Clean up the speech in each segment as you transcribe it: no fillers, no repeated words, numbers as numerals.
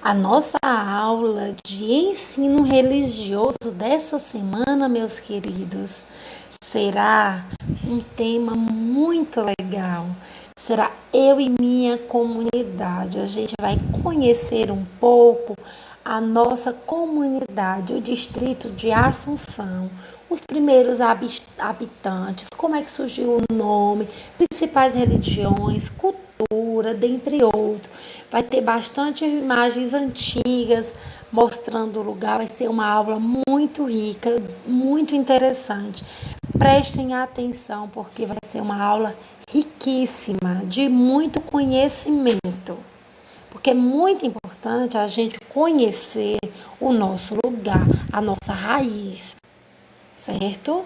A nossa aula de ensino religioso dessa semana, meus queridos, será um tema muito legal. Será eu e minha comunidade. A gente vai conhecer um pouco a nossa comunidade, o distrito de Assunção, os primeiros habitantes, como é que surgiu o nome, principais religiões, cultura, dentre outros. Vai ter bastante imagens antigas mostrando o lugar. Vai ser uma aula muito rica, muito interessante. Prestem atenção, porque vai ser uma aula riquíssima, de muito conhecimento. Porque é muito importante a gente conhecer o nosso lugar, a nossa raiz, certo?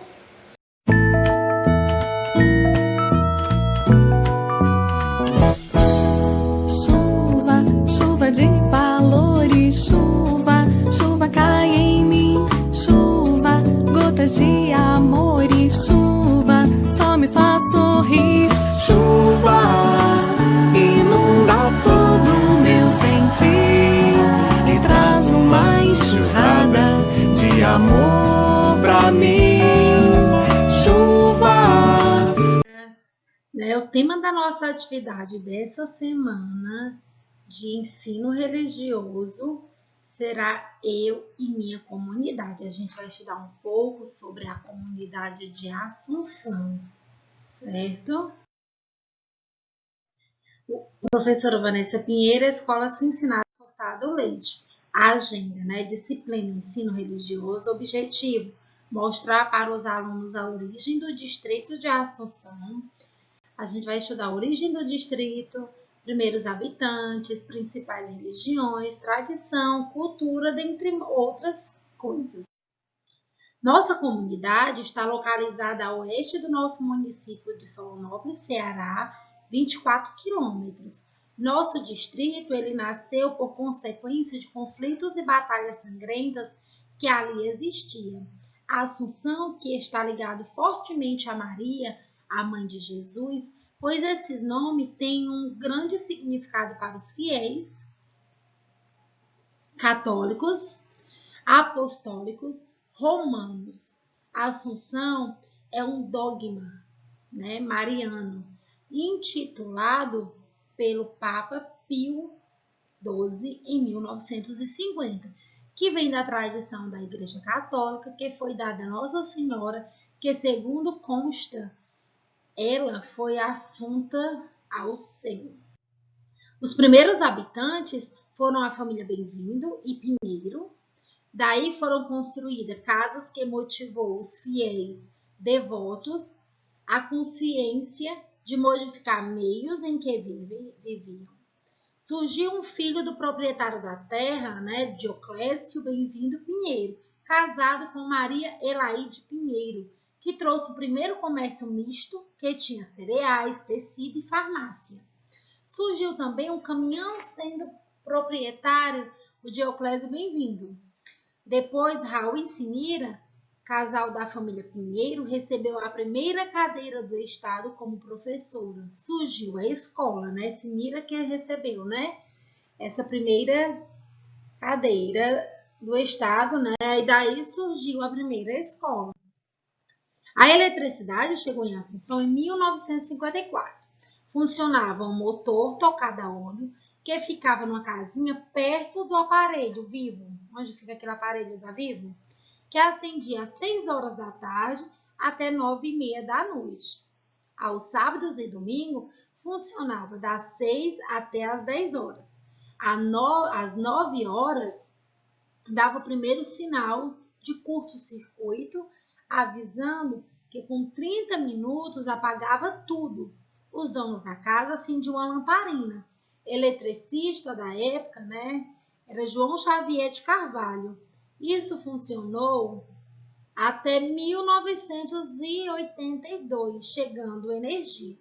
Chuva, chuva de valores, chuva, chuva cai em mim, chuva, gotas de amor e chuva, só me faz sorrir. Chuva, inunda todo o meu sentir e traz uma enxurrada de amor pra mim. Chuva. O tema da nossa atividade dessa semana de ensino religioso será eu e minha comunidade. A gente vai estudar um pouco sobre a comunidade de Assunção, certo? Professora Vanessa Pinheiro, Escola Cincinnati Furtado Leite. A agenda, disciplina, ensino religioso, objetivo, mostrar para os alunos a origem do distrito de Assunção. A gente vai estudar a origem do distrito, primeiros habitantes, principais religiões, tradição, cultura, dentre outras coisas. Nossa comunidade está localizada a oeste do nosso município de Solonópolis, Ceará, 24 quilômetros. Nosso distrito ele nasceu por consequência de conflitos e batalhas sangrentas que ali existiam. A Assunção, que está ligado fortemente a Maria, a mãe de Jesus, pois esse nome tem um grande significado para os fiéis católicos, apostólicos, romanos. A Assunção é um dogma, mariano, intitulado pelo Papa Pio XII em 1950, que vem da tradição da Igreja Católica, que foi dada a Nossa Senhora, que segundo consta, ela foi assunta ao céu. Os primeiros habitantes foram a família Bem-vindo e Pinheiro. Daí foram construídas casas que motivou os fiéis devotos à consciência de modificar meios em que viviam. Surgiu um filho do proprietário da terra, Dioclésio Bem-vindo Pinheiro, casado com Maria Elaide Pinheiro, que trouxe o primeiro comércio misto, que tinha cereais, tecido e farmácia. Surgiu também um caminhão sendo proprietário o Dioclésio Bem-vindo. Depois, Raul e Sinira, casal da família Pinheiro, recebeu a primeira cadeira do Estado como professora. Surgiu a escola, Sinira que recebeu, essa primeira cadeira do Estado, E daí surgiu a primeira escola. A eletricidade chegou em Assunção em 1954. Funcionava um motor tocado a óleo que ficava numa casinha perto do aparelho Vivo, onde fica aquele aparelho da Vivo, que acendia às 6 horas da tarde até 9h30 da noite. Aos sábados e domingos, funcionava das 6 até as 10 horas. Às 9 horas, dava o primeiro sinal de curto-circuito, avisando que com 30 minutos apagava tudo. Os donos da casa acendiam uma lamparina. Eletricista da época, era João Xavier de Carvalho. Isso funcionou até 1982, chegando energia.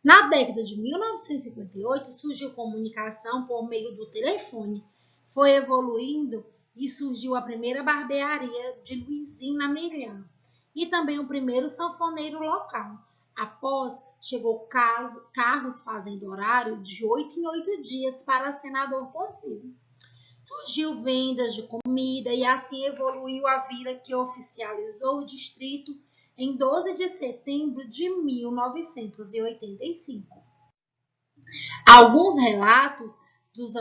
Na década de 1958, surgiu comunicação por meio do telefone. Foi evoluindo e surgiu a primeira barbearia de Luizinho na Milhã e também o primeiro sanfoneiro local. Após, chegou carros fazendo horário de 8 em 8 dias para senador Pompeu. Surgiu vendas de comida e assim evoluiu a vila que oficializou o distrito em 12 de setembro de 1985. Alguns relatos dos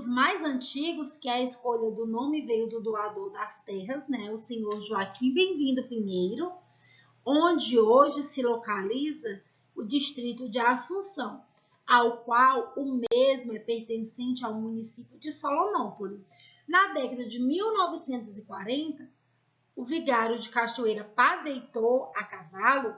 mais antigos, que a escolha do nome veio do doador das terras, né, o senhor Joaquim Bem-vindo Pinheiro, onde hoje se localiza o distrito de Assunção, ao qual o mesmo é pertencente ao município de Solonópolis. Na década de 1940, o vigário de Cachoeira Padre Heitor, a cavalo,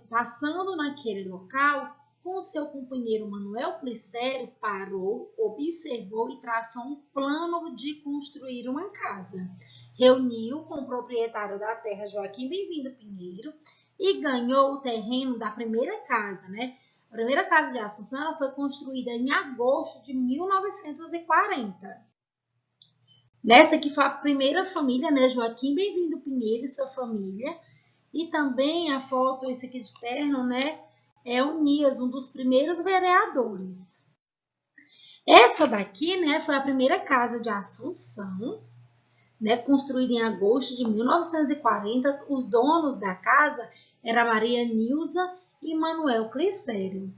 passando naquele local, com seu companheiro Manuel Clicério, parou, observou e traçou um plano de construir uma casa. Reuniu com o proprietário da terra, Joaquim Bem-vindo Pinheiro, e ganhou o terreno da primeira casa, né? A primeira casa de Assunção foi construída em agosto de 1940. Nessa que foi a primeira família, né? Joaquim Bem-vindo Pinheiro e sua família. E também a foto, esse aqui de terno, né? É o Nias, um dos primeiros vereadores. Essa daqui, né? Foi a primeira casa de Assunção, né? Construída em agosto de 1940. Os donos da casa eram Maria Nilza e Manuel Clicério.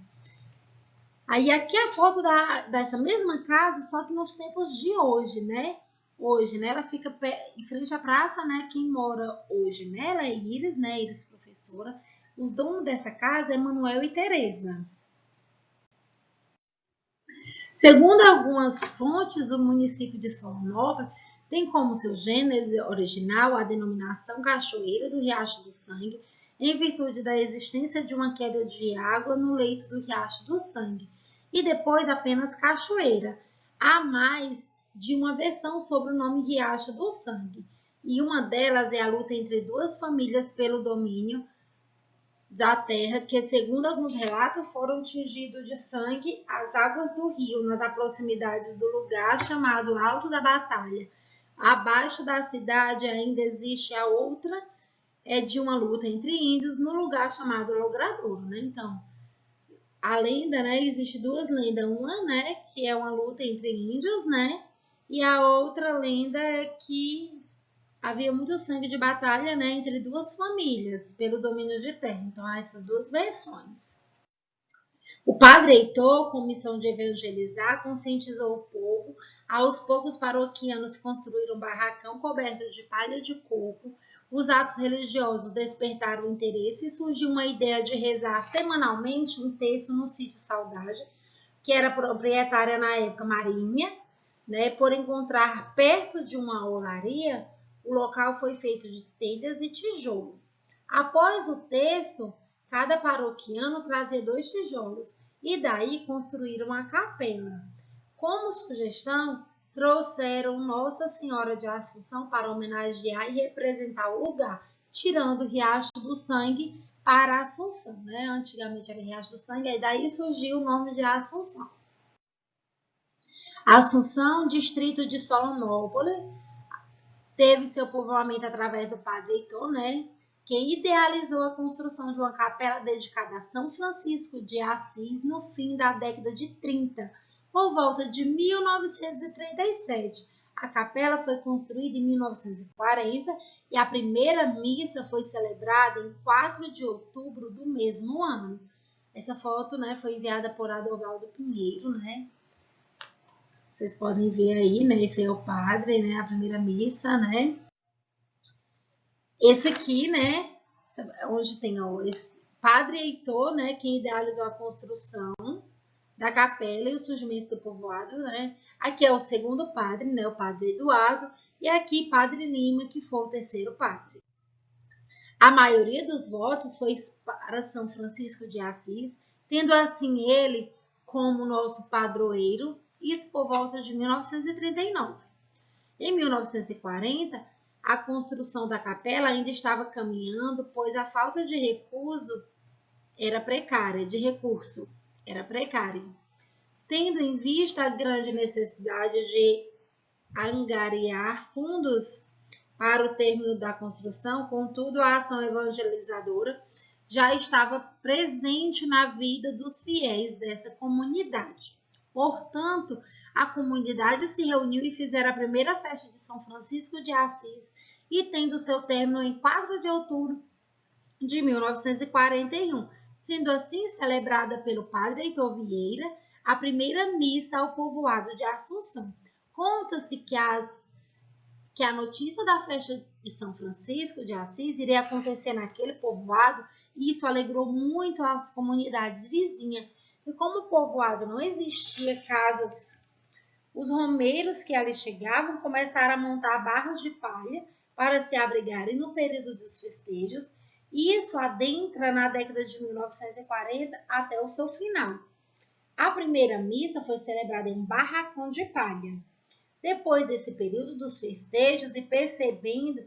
Aí aqui a foto dessa mesma casa, só que nos tempos de hoje, né? Hoje, né? Ela fica em frente à praça, né? Quem mora hoje, né? Ela é Iris, né? Iris professora. Os donos dessa casa é Manuel e Teresa. Segundo algumas fontes, o município de Solonópolis tem como seu gênese original a denominação Cachoeira do Riacho do Sangue, em virtude da existência de uma queda de água no leito do Riacho do Sangue, e depois apenas Cachoeira. Há mais de uma versão sobre o nome Riacho do Sangue, e uma delas é a luta entre duas famílias pelo domínio da terra, que, segundo alguns relatos, foram tingidos de sangue as águas do rio, nas proximidades do lugar chamado Alto da Batalha. Abaixo da cidade ainda existe a outra, é de uma luta entre índios no lugar chamado Logradouro, né? Então, a lenda, né, existe duas lendas, uma, né, que é uma luta entre índios, né, e a outra lenda é que havia muito sangue de batalha, né, entre duas famílias pelo domínio de terra. Então, há essas duas versões. O padre Heitor, com missão de evangelizar, conscientizou o povo. Aos poucos, paroquianos construíram um barracão coberto de palha de coco. Os atos religiosos despertaram o interesse e surgiu uma ideia de rezar semanalmente um terço no sítio Saudade, que era proprietária na época Marinha, né, por encontrar perto de uma olaria. O local foi feito de telhas e tijolo. Após o terço, cada paroquiano trazia 2 tijolos e daí construíram a capela. Como sugestão, trouxeram Nossa Senhora de Assunção para homenagear e representar o lugar, tirando o Riacho do Sangue para Assunção, né? Antigamente era Riacho do Sangue, e daí surgiu o nome de Assunção. Assunção, distrito de Solonópolis, teve seu povoamento através do padre Heitor, né? Que idealizou a construção de uma capela dedicada a São Francisco de Assis no fim da década de 30, por volta de 1937. A capela foi construída em 1940 e a primeira missa foi celebrada em 4 de outubro do mesmo ano. Essa foto, né, foi enviada por Adalvaldo Pinheiro, né? Vocês podem ver aí, né? Esse é o padre, né? A primeira missa, né? Esse aqui, né? Onde tem esse padre Heitor, né? Quem idealizou a construção da capela e o surgimento do povoado, né? Aqui é o segundo padre, né? O padre Eduardo. E aqui, padre Lima, que foi o terceiro padre. A maioria dos votos foi para São Francisco de Assis, tendo assim ele como nosso padroeiro. Isso por volta de 1939. Em 1940, a construção da capela ainda estava caminhando, pois a falta de recurso era precária. Tendo em vista a grande necessidade de angariar fundos para o término da construção, contudo, a ação evangelizadora já estava presente na vida dos fiéis dessa comunidade. Portanto, a comunidade se reuniu e fizeram a primeira festa de São Francisco de Assis, e tendo seu término em 4 de outubro de 1941, sendo assim celebrada pelo padre Heitor Vieira a primeira missa ao povoado de Assunção. Conta-se que a notícia da festa de São Francisco de Assis iria acontecer naquele povoado, e isso alegrou muito as comunidades vizinhas. E como o povoado não existia casas, os romeiros que ali chegavam começaram a montar barras de palha para se abrigarem no período dos festejos, e isso adentra na década de 1940 até o seu final. A primeira missa foi celebrada em um barracão de palha. Depois desse período dos festejos e percebendo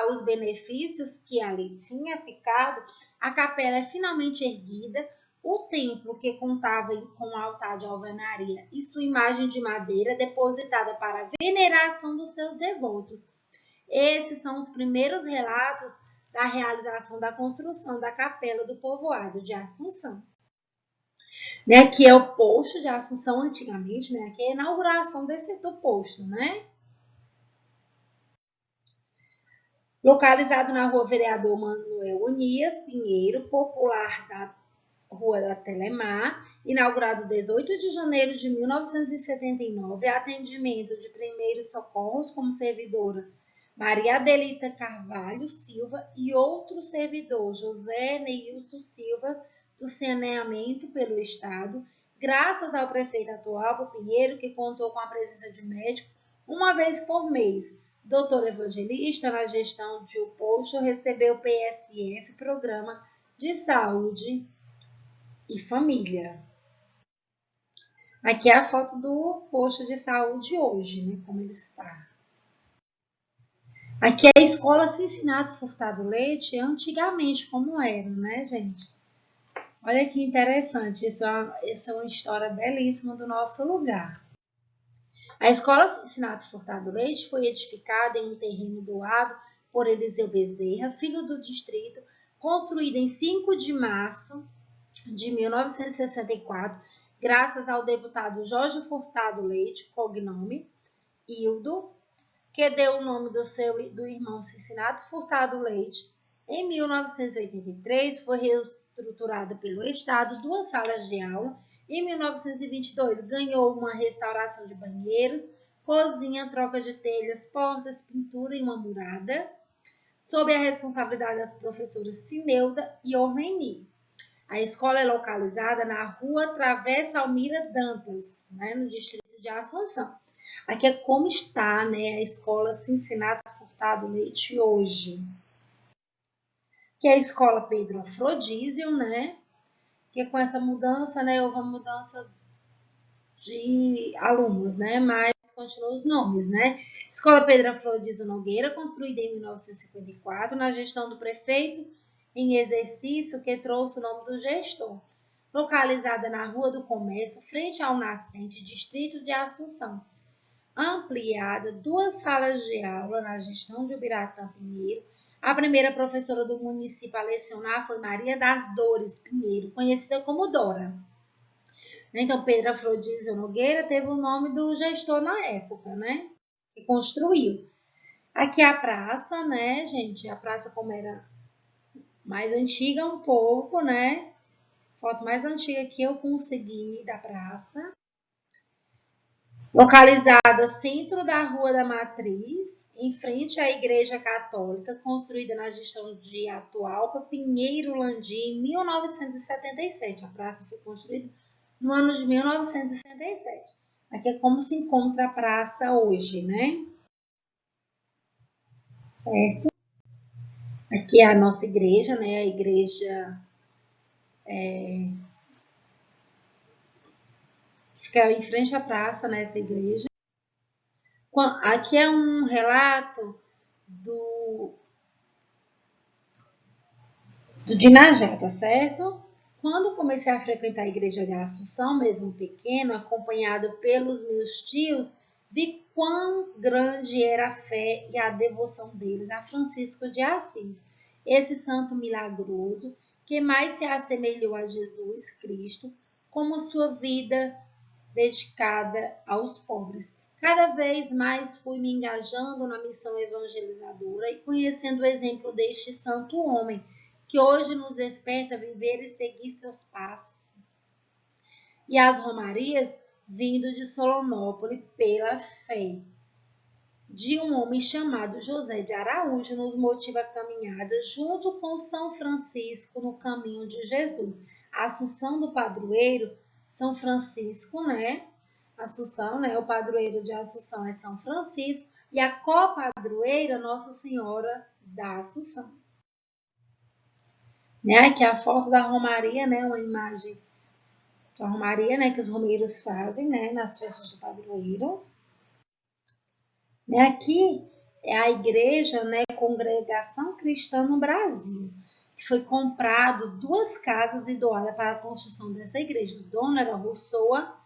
os benefícios que ali tinha ficado, a capela é finalmente erguida. O templo, que contava com um altar de alvenaria e sua imagem de madeira depositada para a veneração dos seus devotos. Esses são os primeiros relatos da realização da construção da capela do povoado de Assunção. Que é o posto de Assunção antigamente, que é a inauguração do posto, Localizado na rua Vereador Manuel Unias Pinheiro, popular da Rua da Telemar, inaugurado 18 de janeiro de 1979, atendimento de primeiros socorros como servidora Maria Adelita Carvalho Silva e outro servidor, José Neilson Silva, do saneamento pelo Estado, graças ao prefeito atual, Pinheiro, que contou com a presença de médico uma vez por mês. Doutor Evangelista, na gestão de o posto, recebeu o PSF, Programa de Saúde e Família. Aqui é a foto do posto de saúde hoje, como ele está. Aqui é a escola Cincinato Furtado Leite, antigamente como era, gente? Olha que interessante, essa é uma história belíssima do nosso lugar. A escola Cincinato Furtado Leite foi edificada em um terreno doado por Eliseu Bezerra, filho do distrito, construída em 5 de março de 1964, graças ao deputado Jorge Furtado Leite, cognome Hildo, que deu o nome do irmão Cincinato Furtado Leite. Em 1983, foi reestruturada pelo Estado 2 salas de aula. Em 1922, ganhou uma restauração de banheiros, cozinha, troca de telhas, portas, pintura e uma murada, sob a responsabilidade das professoras Cineuda e Orneni. A escola é localizada na rua Travessa Almira Dantas, no distrito de Assunção. Aqui é como está a escola Cincinato Furtado Leite hoje. Que é a escola Pedro Afrodísio, que com essa mudança, houve uma mudança de alunos, mas continuam os nomes, Escola Pedro Afrodísio Nogueira, construída em 1954, na gestão do prefeito em exercício, que trouxe o nome do gestor. Localizada na Rua do Comércio, frente ao nascente distrito de Assunção. Ampliada 2 salas de aula na gestão de Ubiratã Pinheiro. A primeira professora do município a lecionar foi Maria das Dores Pinheiro, conhecida como Dora. Então, Pedro Afrodísio Nogueira teve o nome do gestor na época, que construiu. Aqui é a praça, gente? A praça como era mais antiga um pouco, Foto mais antiga que eu consegui da praça. Localizada centro da Rua da Matriz, em frente à Igreja Católica, construída na gestão de Atualpa Pinheiro Landim, em 1977. A praça foi construída no ano de 1977. Aqui é como se encontra a praça hoje, Certo? Aqui é a nossa igreja, a igreja fica em frente à praça, essa igreja. Aqui é um relato do Dinajá, tá certo? Quando comecei a frequentar a igreja de Assunção, mesmo pequeno, acompanhado pelos meus tios, vi quão grande era a fé e a devoção deles a Francisco de Assis. Esse santo milagroso que mais se assemelhou a Jesus Cristo, como sua vida dedicada aos pobres. Cada vez mais fui me engajando na missão evangelizadora e conhecendo o exemplo deste santo homem, que hoje nos desperta a viver e seguir seus passos. E as romarias vindo de Solonópolis pela fé de um homem chamado José de Araújo nos motiva a caminhada junto com São Francisco no caminho de Jesus. A Assunção do padroeiro, São Francisco, né? Assunção, né? O padroeiro de Assunção é São Francisco e a copadroeira Nossa Senhora da Assunção. Né? Aqui a foto da Romaria, né? Uma imagem da Romaria, né? Que os romeiros fazem, né? Nas festas do padroeiro. Aqui é a igreja, né? Congregação Cristã no Brasil, que foi comprado 2 casas e doada para a construção dessa igreja. Os donos eram Roussoa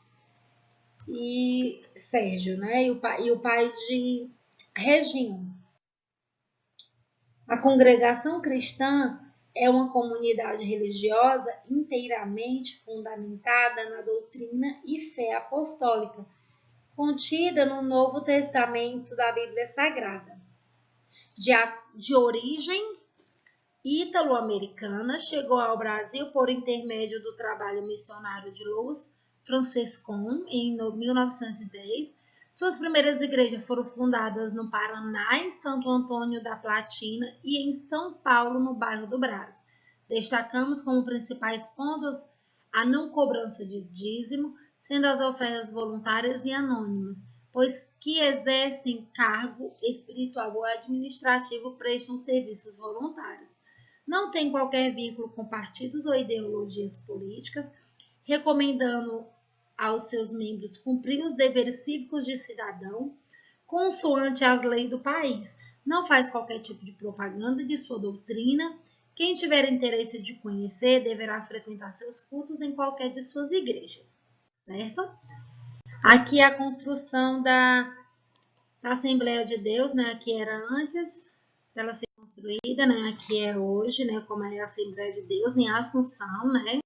e Sérgio, né? E o pai de Regina. A congregação cristã é uma comunidade religiosa inteiramente fundamentada na doutrina e fé apostólica, contida no Novo Testamento da Bíblia Sagrada. De origem ítalo-americana, chegou ao Brasil por intermédio do trabalho missionário de Los Franciscons em 1910. Suas primeiras igrejas foram fundadas no Paraná, em Santo Antônio da Platina e em São Paulo, no bairro do Brás. Destacamos como principais pontos a não cobrança de dízimo, sendo as ofertas voluntárias e anônimas, pois que exercem cargo espiritual ou administrativo prestam serviços voluntários. Não tem qualquer vínculo com partidos ou ideologias políticas, recomendando aos seus membros cumprir os deveres cívicos de cidadão, consoante as leis do país. Não faz qualquer tipo de propaganda de sua doutrina. Quem tiver interesse de conhecer deverá frequentar seus cultos em qualquer de suas igrejas. Certo? Aqui é a construção da Assembleia de Deus, né? Aqui era antes dela ser construída, né? Aqui é hoje, né? Como é a Assembleia de Deus em Assunção, né?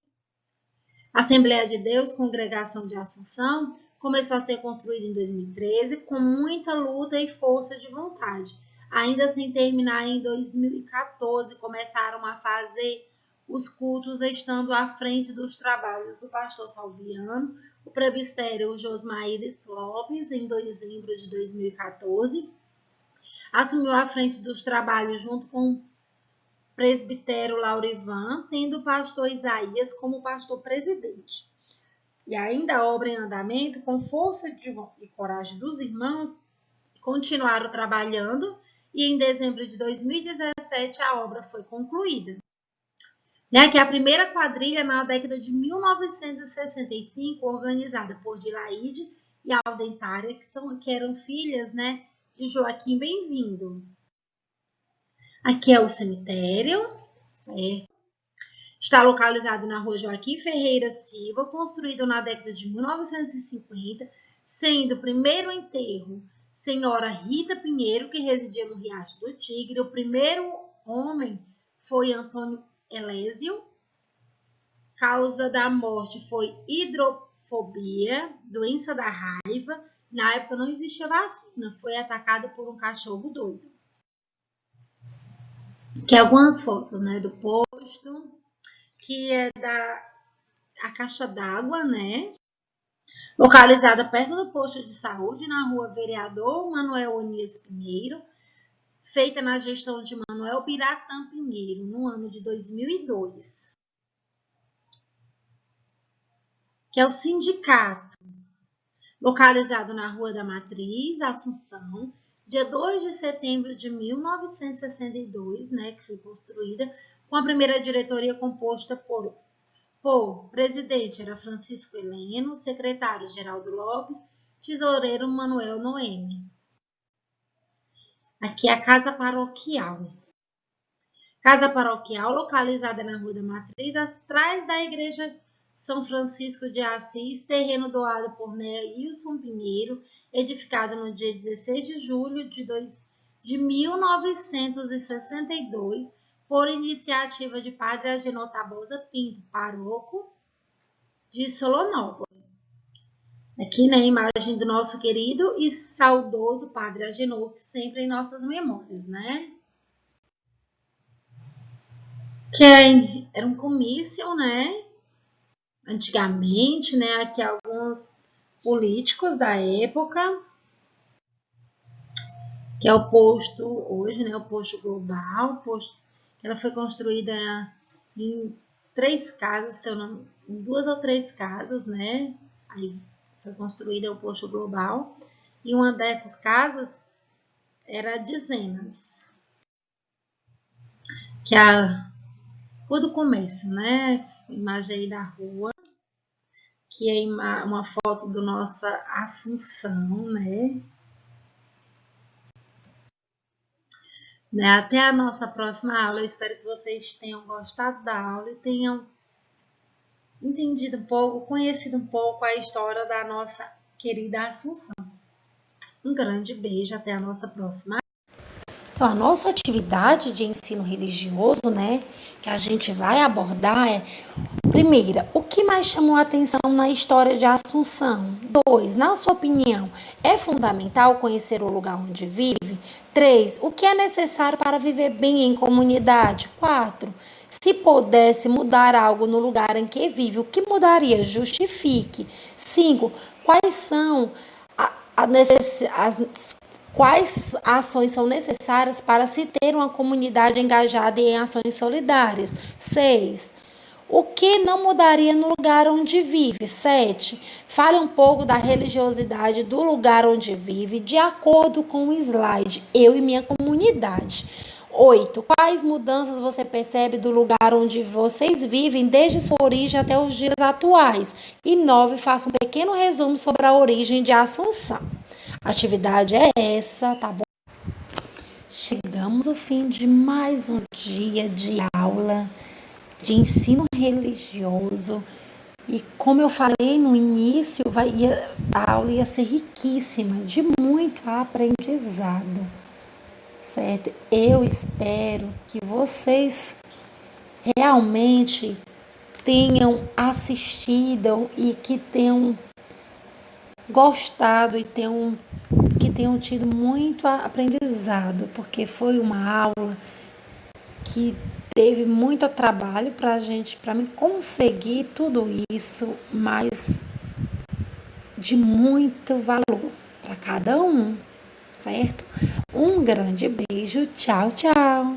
Assembleia de Deus, Congregação de Assunção, começou a ser construída em 2013 com muita luta e força de vontade. Ainda sem terminar, em 2014 começaram a fazer os cultos estando à frente dos trabalhos o pastor Salviano, o presbitério Josmaíris Lopes, em dezembro de 2014, assumiu à frente dos trabalhos junto com o presbitério Laurivan, tendo o pastor Isaías como pastor presidente. E ainda a obra em andamento, com força e coragem dos irmãos, continuaram trabalhando e em dezembro de 2017 a obra foi concluída. Que é a primeira quadrilha na década de 1965, organizada por Dilaide e Aldentária, que eram filhas, né, de Joaquim Bem-vindo. Aqui é o cemitério, certo? Está localizado na rua Joaquim Ferreira Silva, construído na década de 1950, sendo o primeiro enterro senhora Rita Pinheiro, que residia no Riacho do Tigre. O primeiro homem foi Antônio Elésio. Causa da morte foi hidrofobia, doença da raiva. Na época não existia vacina, foi atacado por um cachorro doido. Aqui algumas fotos, né, do posto, que é a caixa d'água, né, localizada perto do posto de saúde, na rua Vereador Manuel Onias Pinheiro, feita na gestão de Manuel Biratã Pinheiro, no ano de 2002. Que é o sindicato, localizado na Rua da Matriz, Assunção, dia 2 de setembro de 1962, né, que foi construída, com a primeira diretoria composta por presidente era Francisco Heleno, secretário Geraldo Lopes, tesoureiro Manuel Noemi. Aqui é a Casa Paroquial. Casa Paroquial, localizada na Rua da Matriz, atrás da Igreja São Francisco de Assis, terreno doado por Neilson Pinheiro, edificado no dia 16 de julho de 1962 por iniciativa de Padre Agenor Tabosa Pinto, pároco de Solonópolis. Aqui na imagem do nosso querido e saudoso Padre Agenor, sempre em nossas memórias, né? Que era um comício, né? Antigamente, né? Aqui alguns políticos da época, que é o posto hoje, né? O posto global, que ela foi construída em 3 casas, se eu não, em 2 ou 3 casas, né? Aí foi construída o posto global, e uma dessas casas era de Zenas, que é a rua do comércio, né? Imagem aí da rua, que é uma foto do nossa Assunção, né? Até a nossa próxima aula. Eu espero que vocês tenham gostado da aula e tenham entendido um pouco, conhecido um pouco a história da nossa querida Assunção. Um grande beijo, até a nossa próxima. Então, a nossa atividade de ensino religioso, né, que a gente vai abordar é: primeira, o que mais chamou a atenção na história de Assunção? 2, na sua opinião, é fundamental conhecer o lugar onde vive? 3, o que é necessário para viver bem em comunidade? 4, se pudesse mudar algo no lugar em que vive, o que mudaria? Justifique. 5, quais são quais ações são necessárias para se ter uma comunidade engajada em ações solidárias? 6. O que não mudaria no lugar onde vive? 7. Fale um pouco da religiosidade do lugar onde vive, de acordo com o slide Eu e Minha Comunidade. 8. Quais mudanças você percebe do lugar onde vocês vivem desde sua origem até os dias atuais? E 9. Faça um pequeno resumo sobre a origem de Assunção. A atividade é essa, tá bom? Chegamos ao fim de mais um dia de aula de ensino religioso. E como eu falei no início, a aula ia ser riquíssima, de muito aprendizado, certo? Eu espero que vocês realmente tenham assistido e que tenham gostado e que tenham tido muito aprendizado, porque foi uma aula que teve muito trabalho para mim conseguir tudo isso, mas de muito valor para cada um, certo? Um grande beijo, tchau, tchau!